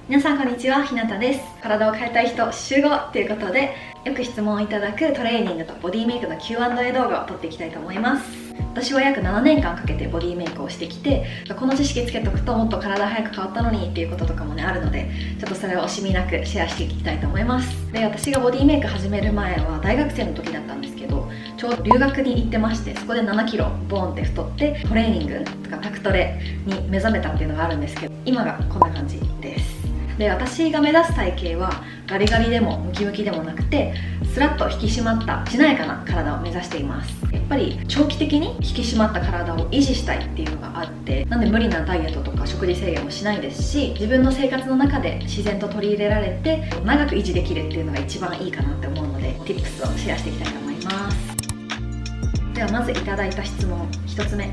皆さんこんにちは、ひなたです。体を変えたい人集合ということで、よく質問いただくトレーニングとボディメイクの Q&A 動画を撮っていきたいと思います。私は約7年間かけてボディメイクをしてきて、この知識つけとくともっと体早く変わったのにっていうこととかもねあるので、ちょっとそれを惜しみなくシェアしていきたいと思います。で、私がボディメイク始める前は大学生の時だったんですけど、ちょうど留学に行ってまして、そこで7キロボーンって太ってトレーニングとかタクトレに目覚めたっていうのがあるんですけど、今がこんな感じです。で、私が目指す体型はガリガリでもムキムキでもなくて、スラッと引き締まったしなやかな体を目指しています。やっぱり長期的に引き締まった体を維持したいっていうのがあって、なんで無理なダイエットとか食事制限もしないですし、自分の生活の中で自然と取り入れられて長く維持できるっていうのが一番いいかなって思うので、 Tips をシェアしていきたいと思います。ではまずいただいた質問1つ目、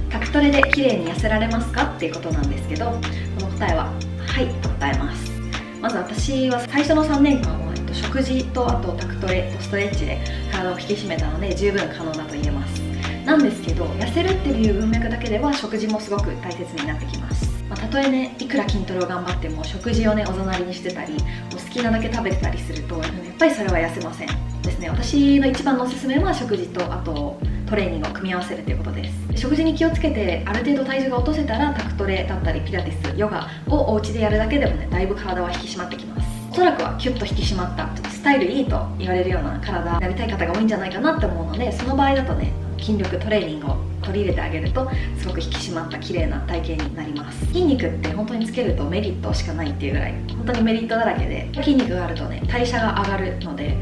タクトレで綺麗に痩せられますかっていうことなんですけど、この答えははいと答えます。まず私は最初の3年間は食事とあとタクトレとストレッチで体を引き締めたので十分可能だと言えます。なんですけど、痩せるっていう文脈だけでは食事もすごく大切になってきます。たとえね、いくら筋トレを頑張っても食事をねおざなりにしてたり、好きなだけ食べてたりするとやっぱりそれは痩せませんですね。私の一番のおすすめは食事とあとトレーニングを組み合わせるということです。食事に気をつけてある程度体重が落とせたら、タクトレだったりピラティス、ヨガをお家でやるだけでもねだいぶ体は引き締まってきます。おそらくはキュッと引き締まったちょっとスタイルいいと言われるような体になりたい方が多いんじゃないかなって思うので、その場合だとね筋力トレーニングを取り入れてあげるとすごく引き締まった綺麗な体型になります。筋肉って本当につけるとメリットしかないっていうぐらい本当にメリットだらけで、筋肉があるとね代謝が上がるので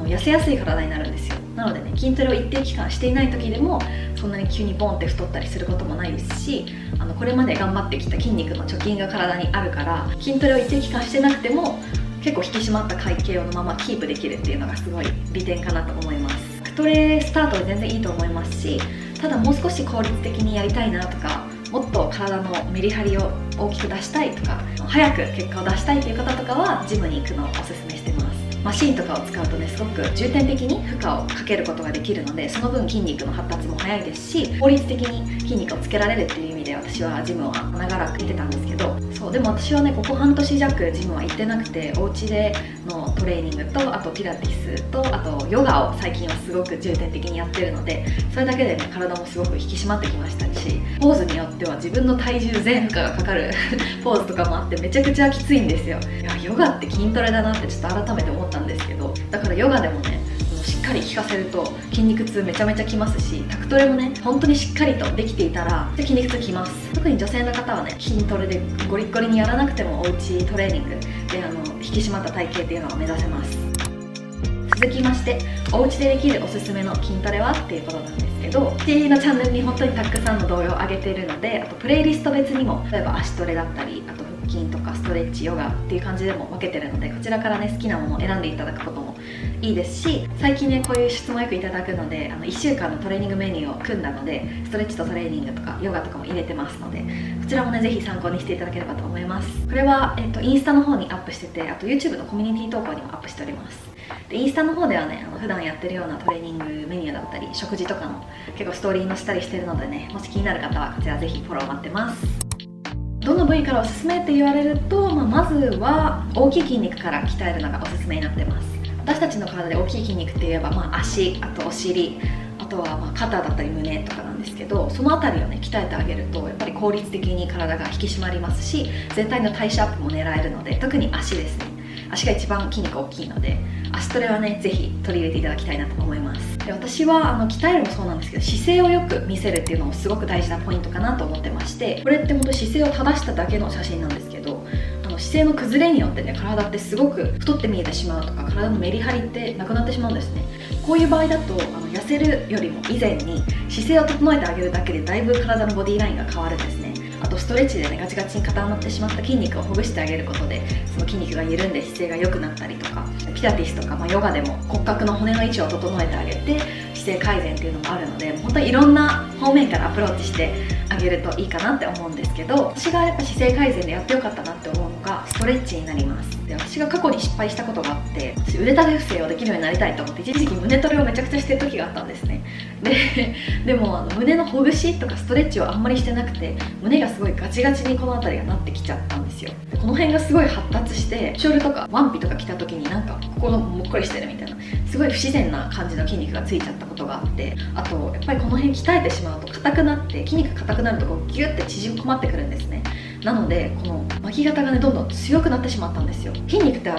痩せやすい体になるんですよ。なのでね、筋トレを一定期間していない時でもそんなに急にボンって太ったりすることもないですし、これまで頑張ってきた筋肉の貯金が体にあるから、筋トレを一定期間してなくても結構引き締まった体型をのままキープできるっていうのがすごい利点かなと思います。タクトレスタートで全然いいと思いますし、ただもう少し効率的にやりたいなとか、もっと体のメリハリを大きく出したいとか、早く結果を出したいという方とかはジムに行くのをおすすめしてます。マシンとかを使うとねすごく重点的に負荷をかけることができるので、その分筋肉の発達も早いですし、効率的に筋肉をつけられるっていう意味で私はジムは長らく行ってたんですけど、そうでも私はねここ半年弱ジムは行ってなくて、お家でのトレーニングとあとピラティスとあとヨガを最近はすごく重点的にやってるので、それだけでね体もすごく引き締まってきましたし、ポーズによっては自分の体重全負荷がかかるポーズとかもあってめちゃくちゃきついんですよ。いやヨガって筋トレだなってちょっと改めて思ったんですけど、だからヨガでもねしっかり効かせると筋肉痛めちゃめちゃきますし、タクトレもね本当にしっかりとできていたら筋肉痛きます。特に女性の方はね筋トレでゴリッゴリにやらなくてもおうちトレーニングで引き締まった体型っていうのを目指せます。続きまして、お家でできるおすすめの筋トレはっていうことなんですけど、私のチャンネルに本当にたくさんの動画を上げているので、あとプレイリスト別にも例えば足トレだったり、あと腹筋とかストレッチ、ヨガっていう感じでも分けてるので、こちらからね好きなものを選んでいただくこともいいですし、最近ねこういう質問よくいただくので1週間のトレーニングメニューを組んだので、ストレッチとトレーニングとかヨガとかも入れてますので、こちらもねぜひ参考にしていただければと思います。これは、インスタの方にアップしてて、あと YouTube のコミュニティ投稿にもアップしております。でインスタの方ではね普段やってるようなトレーニングメニューだったり食事とかの結構ストーリーのしたりしてるのでね、もし気になる方はこちらぜひフォロー待ってます。どの部位からおすすめって言われると、まずは大きい筋肉から鍛えるのがおすすめになってます。私たちの体で大きい筋肉って言えば、足、あとお尻、あとは肩だったり胸とかなんですけど、その辺りをね鍛えてあげるとやっぱり効率的に体が引き締まりますし、全体の代謝アップも狙えるので、特に足ですね。足が一番筋肉大きいので、足トレはねぜひ取り入れていただきたいなと思います。で私は鍛えるもそうなんですけど、姿勢をよく見せるっていうのもすごく大事なポイントかなと思ってまして、これって本当に姿勢を正しただけの写真なんですけど、姿勢の崩れによってね体ってすごく太って見えてしまうとか、体のメリハリってなくなってしまうんですね。こういう場合だと痩せるよりも以前に姿勢を整えてあげるだけでだいぶ体のボディラインが変わるんですね。あとストレッチでねガチガチに固まってしまった筋肉をほぐしてあげることで、その筋肉が緩んで姿勢が良くなったりとか、ピラティスとか、ヨガでも骨格の骨の位置を整えてあげて姿勢改善っていうのもあるので、本当にいろんな方面からアプローチしてあげるといいかなって思うんですけど、私がやっぱ姿勢改善でやってよかったなって思うのがストレッチになります。で、私が過去に失敗したことがあって、私腕立て伏せをできるようになりたいと思って一時期胸トレをめちゃくちゃしてる時があったんですね。でも胸のほぐしとかストレッチをあんまりしてなくて、胸がすごいガチガチにこの辺りがなってきちゃったんですよ。この辺がすごい発達して、ショールとかワンピとか着た時になんかここのもっこりしてるみたいな、すごい不自然な感じの筋肉がついちゃったことがあって、あとやっぱりこの辺鍛えてしまうと硬くなって、筋肉が硬くなるとこうギュッて縮こまってくるんですね。なのでこの巻き肩がねどんどん強くなってしまったんですよ。筋肉って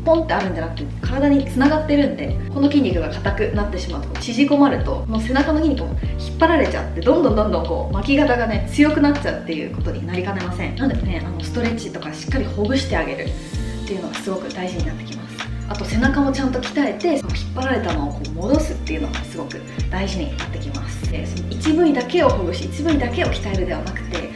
ポンってあるんじゃなくて体につながってるんで、この筋肉が硬くなってしまうと縮こまると、この背中の筋肉も引っ張られちゃって、どんどんこう巻き肩がね強くなっちゃうっていうことになりかねません。なのでね、ストレッチとかしっかりほぐしてあげるっていうのがすごく大事になってきます。あと背中もちゃんと鍛えて、引っ張られたのをこう戻すっていうのがすごく大事になってきます。で、その一部位だけをほぐし、一部位だけを鍛えるではなくて、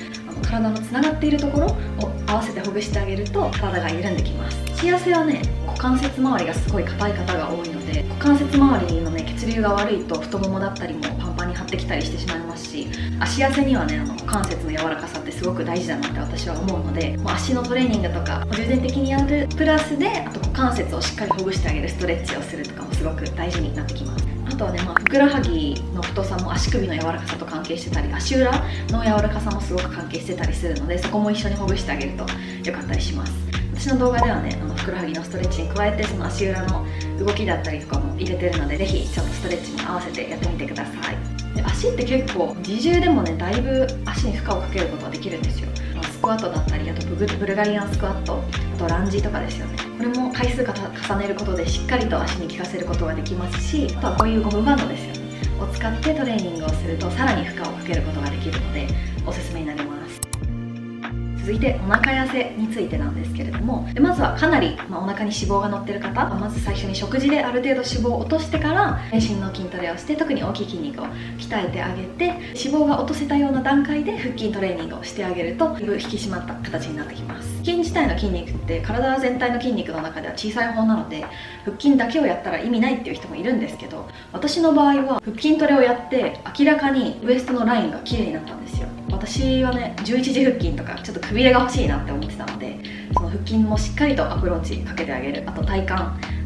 体のつながっているところを合わせてほぐしてあげると体が緩んできます。足痩せはね、股関節周りがすごい硬い方が多いので、股関節周りのね血流が悪いと太ももだったりもパンパンに張ってきたりしてしまいますし、足痩せにはね股関節の柔らかさってすごく大事だなって私は思うので、足のトレーニングとか重点的にやるプラスで、あと股関節をしっかりほぐしてあげるストレッチをするとかもすごく大事になってきます。あとはね、ふくらはぎの太さも足首の柔らかさと関係してたり、足裏の柔らかさもすごく関係してたりするので、そこも一緒にほぐしてあげるとよかったりします。私の動画ではね、ふくらはぎのストレッチに加えて、その足裏の動きだったりとかも入れてるので、ぜひちょっとストレッチに合わせてやってみてください。で、足って結構自重でもねだいぶ足に負荷をかけることができるんですよ。スクワットだったり、あとブルガリアンスクワット、あとランジとかですよね。これも回数重ねることでしっかりと足に効かせることができますし、あとはこういうゴムバンドですよねを使ってトレーニングをするとさらに負荷をかけることができるのでおすすめになります。続いてお腹痩せについてなんですけれども、まずはかなり、お腹に脂肪が乗ってる方はまず最初に食事である程度脂肪を落としてから全身の筋トレをして、特に大きい筋肉を鍛えてあげて、脂肪が落とせたような段階で腹筋トレーニングをしてあげるとだいぶ引き締まった形になってきます。腹筋自体の筋肉って体全体の筋肉の中では小さい方なので、腹筋だけをやったら意味ないっていう人もいるんですけど、私の場合は腹筋トレをやって明らかにウエストのラインが綺麗になったんですよ。私はね11時腹筋とかちょっとくびれが欲しいなって思ってたので、その腹筋もしっかりとアプローチかけてあげる、あと体幹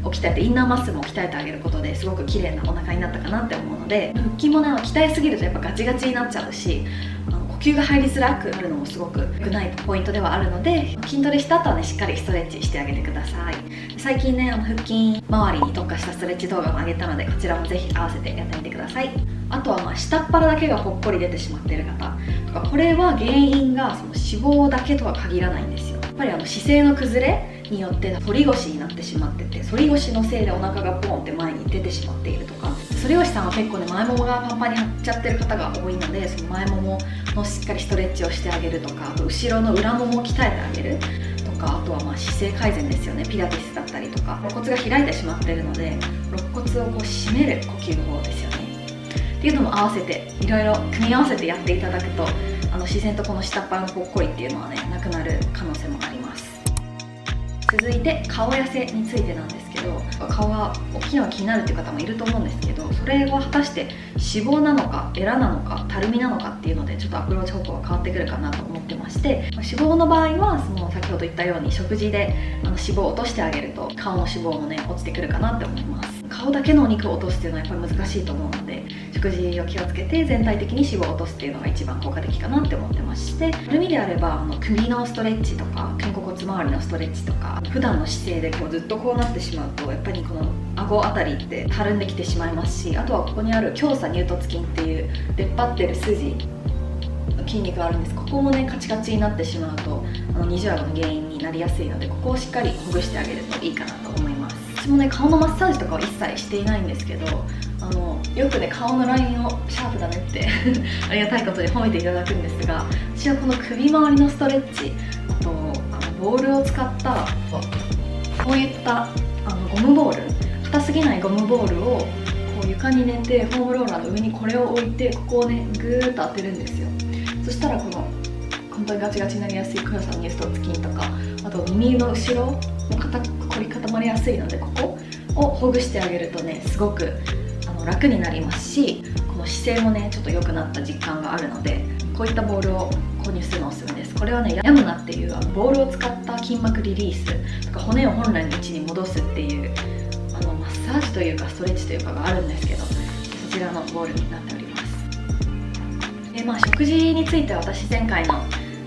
を鍛えてインナーマッスルも鍛えてあげることですごく綺麗なお腹になったかなって思うので、腹筋もね鍛えすぎるとやっぱガチガチになっちゃうし、呼吸が入りづらくなるのもすごく良くないポイントではあるので、筋トレした後はねしっかりストレッチしてあげてください。最近ね腹筋周りに特化したストレッチ動画も上げたので、こちらもぜひ合わせてやってみてください。あとは下っ腹だけがぽっこり出てしまっている方とか、これは原因がその脂肪だけとは限らないんですよ。やっぱり姿勢の崩れによって反り腰になってしまってて、反り腰のせいでお腹がポンって前に出てしまっているとか、反り腰さんは結構ね前ももがパンパンに張っちゃってる方が多いので、その前もものしっかりストレッチをしてあげるとか、あと後ろの裏ももを鍛えてあげるとか、あとは姿勢改善ですよね。ピラティスだったりとか、肋骨が開いてしまっているので肋骨をこう締める呼吸法ですよねっていうのも合わせていろいろ組み合わせてやっていただくと、自然とこの下っ腹のぽっこりっていうのはねなくなる可能性もあります。続いて顔痩せについてなんですけど、顔が大きいのが気になるっていう方もいると思うんですけど、それは果たして脂肪なのかエラなのかたるみなのかっていうのでちょっとアプローチ方向が変わってくるかなと思ってまして、脂肪の場合はその先ほど言ったように食事で脂肪を落としてあげると顔の脂肪もね落ちてくるかなって思います。顔だけのお肉を落とすっていうのはやっぱり難しいと思うので、食事を気をつけて全体的に脂肪を落とすっていうのが一番効果的かなって思ってまして、たるみであれば首のストレッチとか肩甲骨周りのストレッチとか、普段の姿勢でこうずっとこうなってしまうとやっぱりこの顎あたりってたるんできてしまいますし、あとはここにある胸鎖乳突筋っていう出っ張ってる筋の筋肉があるんです。ここもねカチカチになってしまうと二重顎の原因になりやすいので、ここをしっかりほぐしてあげるといいかなと思います。私もね顔のマッサージとかは一切していないんですけど、よくね顔のラインをシャープだねってありがたいことに褒めていただくんですが、私はこの首周りのストレッチ、あとボールを使ったこういったゴムボール、硬すぎないゴムボールをこう床に寝てフォームローラーの上にこれを置いて、ここをねグーッと当てるんですよ。そしたらこの本当にガチガチになりやすいクロさんニュースト筋とか、あと耳の後ろも凝り固まりやすいので、ここをほぐしてあげるとねすごく楽になりますし、この姿勢もねちょっと良くなった実感があるので、こういったボールを購入するのおすすめです。これはね、ヤムナっていうボールを使った筋膜リリースとか骨を本来の位置に戻すっていうマッサージというかストレッチというかがあるんですけど、そちらのボールになっております。食事については私前回の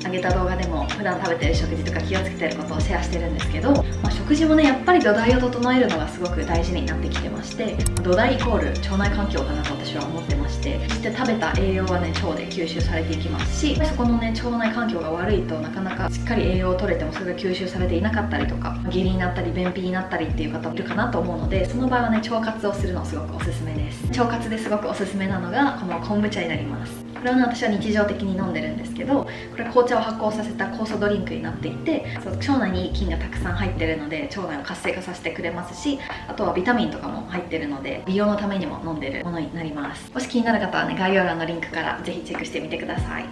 上げた動画でも普段食べてる食事とか気をつけてることをシェアしてるんですけど、食事もねやっぱり土台を整えるのがすごく大事になってきてまして、土台イコール腸内環境かなと私は思ってまして、そして食べた栄養はね腸で吸収されていきますし、そこのね腸内環境が悪いとなかなかしっかり栄養を取れてもそれが吸収されていなかったりとか、下痢になったり便秘になったりっていう方もいるかなと思うので、その場合はね腸活をするのすごくおすすめです。腸活ですごくおすすめなのがこの昆布茶になります。これはね私は日常的に飲んでるんですけど、これ紅茶を発酵させた酵素ドリンクになっていて、腸内に菌がたくさん入ってるので腸内を活性化させてくれますし、あとはビタミンとかも入ってるので美容のためにも飲んでるものになります。もし気になる方はね概要欄のリンクからぜひチェックしてみてください。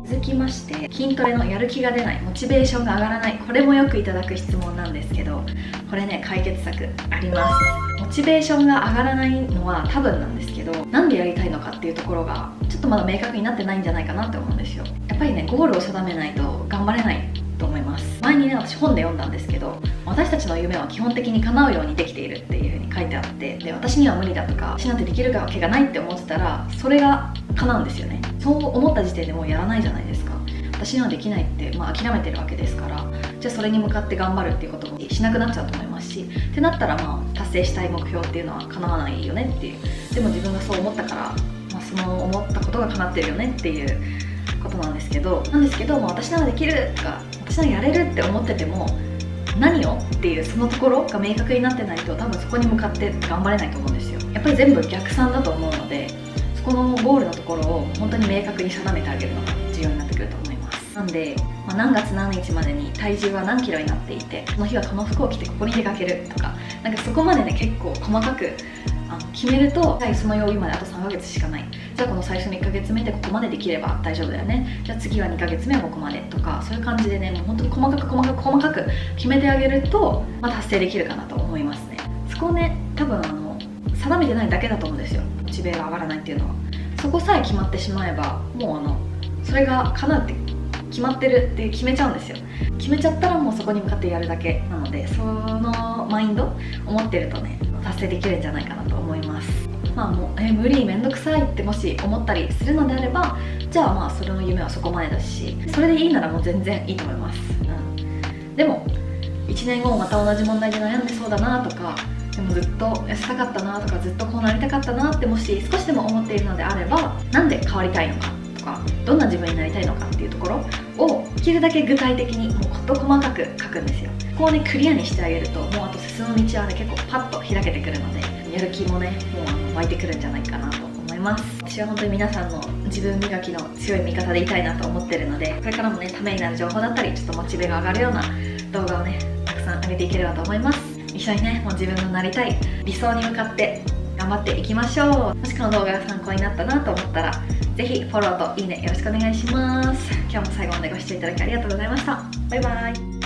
続きまして、筋トレのやる気が出ない、モチベーションが上がらない、これもよくいただく質問なんですけど、これね解決策あります。モチベーションが上がらないのは多分なんですけど、なんでやりたいのかっていうところがちょっとまだ明確になってないんじゃないかなって思うんですよ。やっぱりねゴールを定めないと頑張れないと思います。前にね私本で読んだんですけど、私たちの夢は基本的に叶うようにできているっていう風に書いてあって、で私には無理だとか私なんてできるわけがないって思ってたらそれが叶うんですよね。そう思った時点でもうやらないじゃないですか。私にはできないって、諦めてるわけですから、じゃあそれに向かって頑張るっていうこともしなくなっちゃうと思いますし、ってなったら達成したい目標っていうのは叶わないよねっていう、でも自分がそう思ったから、その思ったことが叶ってるよねっていうことなんですけど、私ならできるとか私ならやれるって思ってても何をっていうそのところが明確になってないと多分そこに向かって頑張れないと思うんですよ。やっぱり全部逆算だと思うので、そこのゴールのところを本当に明確に定めてあげるのが重要になってくると思います。なんで、何月何日までに体重は何キロになっていて、この日はこの服を着てここに出かけるとか、そこまでね結構細かく決めると、その曜日まであと3ヶ月しかない、じゃあこの最初の1ヶ月目でここまでできれば大丈夫だよね、じゃあ次は2ヶ月目はここまでとか、そういう感じでねもう本当に細かく決めてあげると、達成できるかなと思いますね。そこをね多分定めてないだけだと思うんですよ、モチベが上がらないっていうのは。そこさえ決まってしまえばもうそれが叶うって決まってるって決めちゃうんですよ。決めちゃったらもうそこに向かってやるだけなので、そのマインドを持ってるとね達成できるんじゃないかなと思います。もう無理めんどくさいってもし思ったりするのであれば、じゃあそれの夢はそこまでだし、それでいいならもう全然いいと思います。でも1年後もまた同じ問題で悩んでそうだなとか、でもずっと痩せたかったなとかずっとこうなりたかったなってもし少しでも思っているのであれば、なんで変わりたいのかとかどんな自分になりたいのかっていうところをできるだけ具体的にもう事細かく書くんですよ。ここをねクリアにしてあげると、もうあと進む道はね結構パッと開けてくるので、やる気もねもう湧いてくるんじゃないかなと思います。私は本当に皆さんの自分磨きの強い味方でいたいなと思ってるので、これからもねためになる情報だったりちょっとモチベが上がるような動画をねたくさん上げていければと思います。一緒にねもう自分のなりたい理想に向かって頑張っていきましょう。もしこの動画が参考になったなと思ったらぜひフォローといいねよろしくお願いします。今日も最後までご視聴いただきありがとうございました。バイバイ。